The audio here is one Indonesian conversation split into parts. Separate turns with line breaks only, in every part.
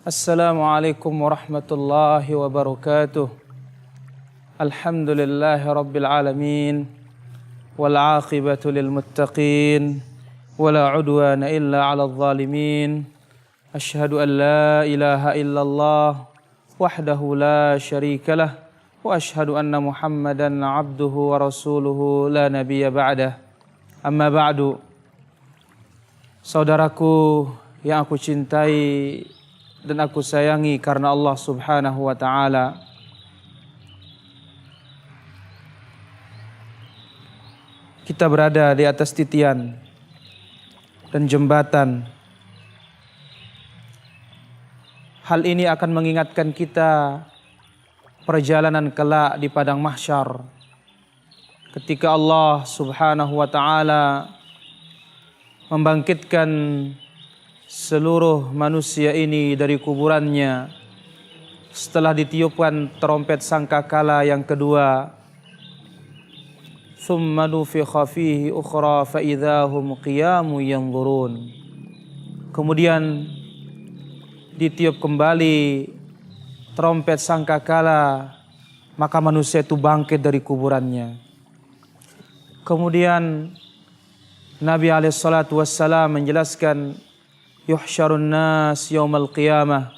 Assalamualaikum warahmatullahi wabarakatuh. Alhamdulillahi rabbil alamin. Wal aqibatu lil muttaqin. Wala udwana illa 'alal zalimin. Asyhadu an la ilaha illallah wahdahu la syarikalah. Wa asyhadu anna Muhammadan 'abduhu wa rasuluhu la nabiyya ba'dah. Amma ba'du. Saudaraku yang aku cintai dan aku sayangi karena Allah Subhanahu wa ta'ala. Kita berada di atas titian dan jembatan. Hal ini akan mengingatkan kita perjalanan kelak di padang mahsyar. Ketika Allah Subhanahu wa ta'ala membangkitkan seluruh manusia ini dari kuburannya setelah ditiupkan trompet sangkakala yang kedua. Thumma nufikha fihi ukhra fa idzahum qiyamun yanzurun. Kemudian ditiup kembali trompet sangkakala, maka manusia itu bangkit dari kuburannya. Kemudian Nabi alaihissalatu wassalam menjelaskan yuhsyarun nas yaumal qiyamah.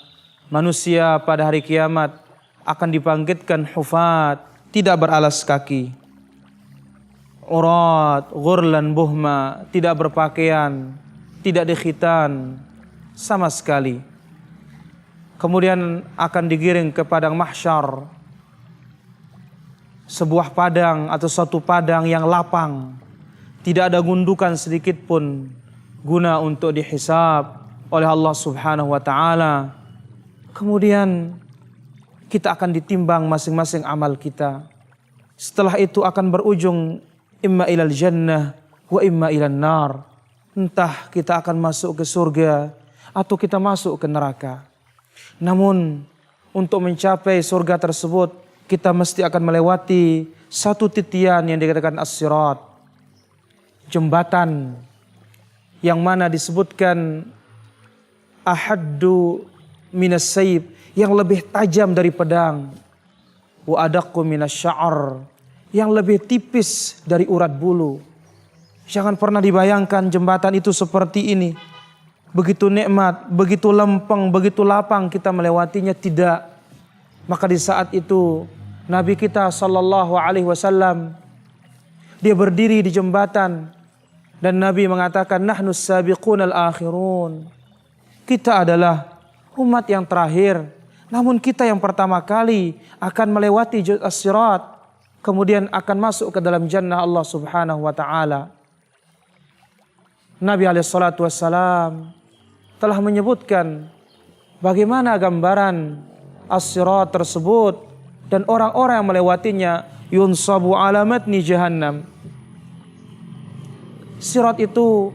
Manusia pada hari kiamat akan dibangkitkan hufat, tidak beralas kaki. Urat, ghurlan buhma, tidak berpakaian, tidak dikhitan sama sekali. Kemudian akan digiring ke padang mahsyar. Sebuah padang atau suatu padang yang lapang. Tidak ada gundukan sedikit pun guna untuk dihisab oleh Allah Subhanahu wa ta'ala. Kemudian kita akan ditimbang masing-masing amal kita. Setelah itu akan berujung imma ilal jannah wa imma ilan nar. Entah kita akan masuk ke surga atau kita masuk ke neraka. Namun untuk mencapai surga tersebut kita mesti akan melewati satu titian yang dikatakan as-sirat. Jembatan yang mana disebutkan ahaddu minas sayb, yang lebih tajam dari pedang, wa adaqqu minas sya'ar, yang lebih tipis dari urat bulu. Jangan pernah dibayangkan jembatan itu seperti ini, begitu nikmat, begitu lempeng, begitu lapang kita melewatinya, tidak. Maka di saat itu Nabi kita sallallahu alaihi wasallam dia berdiri di jembatan dan Nabi mengatakan nahnus sabiqunal akhirun. Kita adalah umat yang terakhir, namun kita yang pertama kali akan melewati as-sirat, kemudian akan masuk ke dalam jannah Allah Subhanahu wa ta'ala. Nabi alaihissalatu wassalam telah menyebutkan bagaimana gambaran as-sirat tersebut dan orang-orang yang melewatinya yunsabu ala matni jahannam. Sirat itu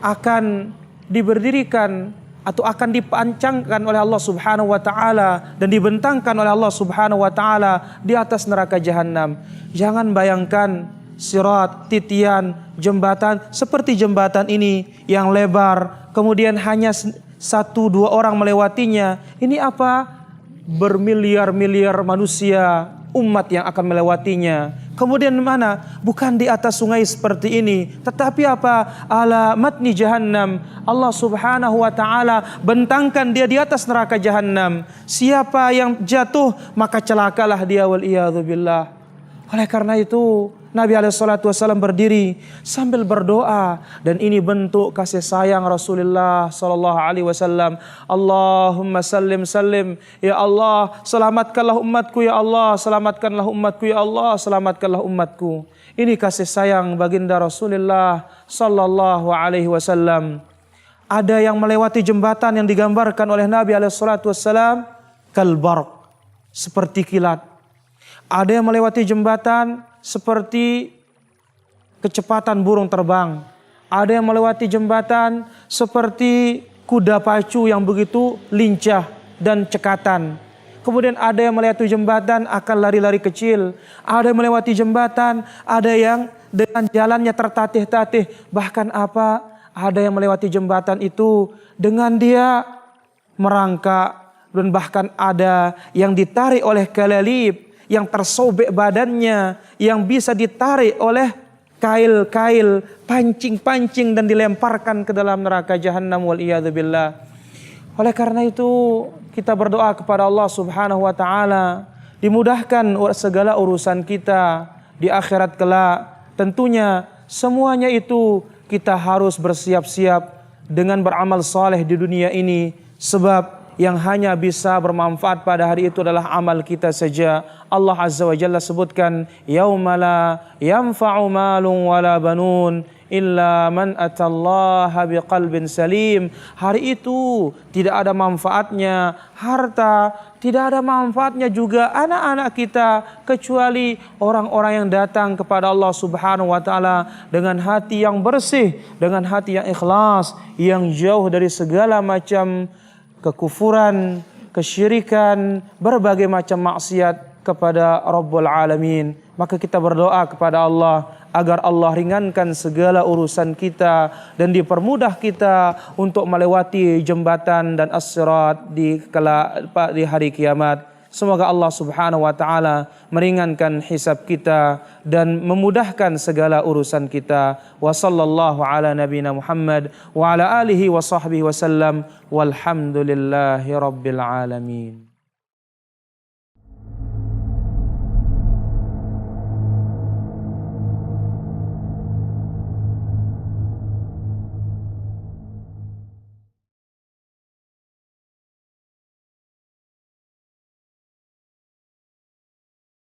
akan diberdirikan atau akan dipancangkan oleh Allah Subhanahu wa ta'ala dan dibentangkan oleh Allah Subhanahu wa ta'ala di atas neraka jahanam. Jangan bayangkan sirat, titian, jembatan seperti jembatan ini yang lebar, kemudian hanya 1-2 orang melewatinya. Ini apa? Bermiliar-miliar manusia, umat yang akan melewatinya. Kemudian mana? Bukan di atas sungai seperti ini, tetapi apa? Ala matni jahannam. Allah Subhanahu wa ta'ala bentangkan dia di atas neraka jahannam. Siapa yang jatuh maka celakalah dia, wal iyadzu billah. Oleh karena itu Nabi alaihissalatu wassalam berdiri sambil berdoa, dan ini bentuk kasih sayang Rasulullah sallallahu alaihi wasallam. Allahumma sallim sallim, ya Allah selamatkanlah umatku, ya Allah selamatkanlah umatku, ya Allah selamatkanlah umatku. Ini kasih sayang baginda Rasulullah sallallahu alaihi wasallam. Ada yang melewati jembatan yang digambarkan oleh Nabi alaihissalatu wassalam kal barq, seperti kilat. Ada yang melewati jembatan seperti kecepatan burung terbang. Ada yang melewati jembatan seperti kuda pacu yang begitu lincah dan cekatan. Kemudian ada yang melewati jembatan akan lari-lari kecil. Ada yang melewati jembatan, ada yang dengan jalannya tertatih-tatih. Bahkan apa? Ada yang melewati jembatan itu dengan dia merangkak, dan bahkan ada yang ditarik oleh kalalib, yang tersobek badannya, yang bisa ditarik oleh kail-kail, pancing-pancing dan dilemparkan ke dalam neraka jahanam waliyadzubillah. Oleh karena itu kita berdoa kepada Allah Subhanahu wa taala dimudahkan segala urusan kita di akhirat kelak. Tentunya semuanya itu kita harus bersiap-siap dengan beramal saleh di dunia ini, sebab yang hanya bisa bermanfaat pada hari itu adalah amal kita saja. Allah Azza wa Jalla sebutkan, yauma la yanfa'u malun wala banun illa man atallaha biqalbin salim. Hari itu tidak ada manfaatnya harta, tidak ada manfaatnya juga anak-anak kita, kecuali orang-orang yang datang kepada Allah Subhanahu wa taala dengan hati yang bersih, dengan hati yang ikhlas, yang jauh dari segala macam kekufuran, kesyirikan, berbagai macam maksiat kepada Rabbul Alamin. Maka kita berdoa kepada Allah agar Allah ringankan segala urusan kita dan dipermudah kita untuk melewati jembatan dan as-sirat di hari kiamat. Semoga Allah Subhanahu wa taala meringankan hisab kita dan memudahkan segala urusan kita. Wa sallallahu ala nabiyina Muhammad wa ala alihi wa sahbihi wasallam walhamdulillahi rabbil alamin.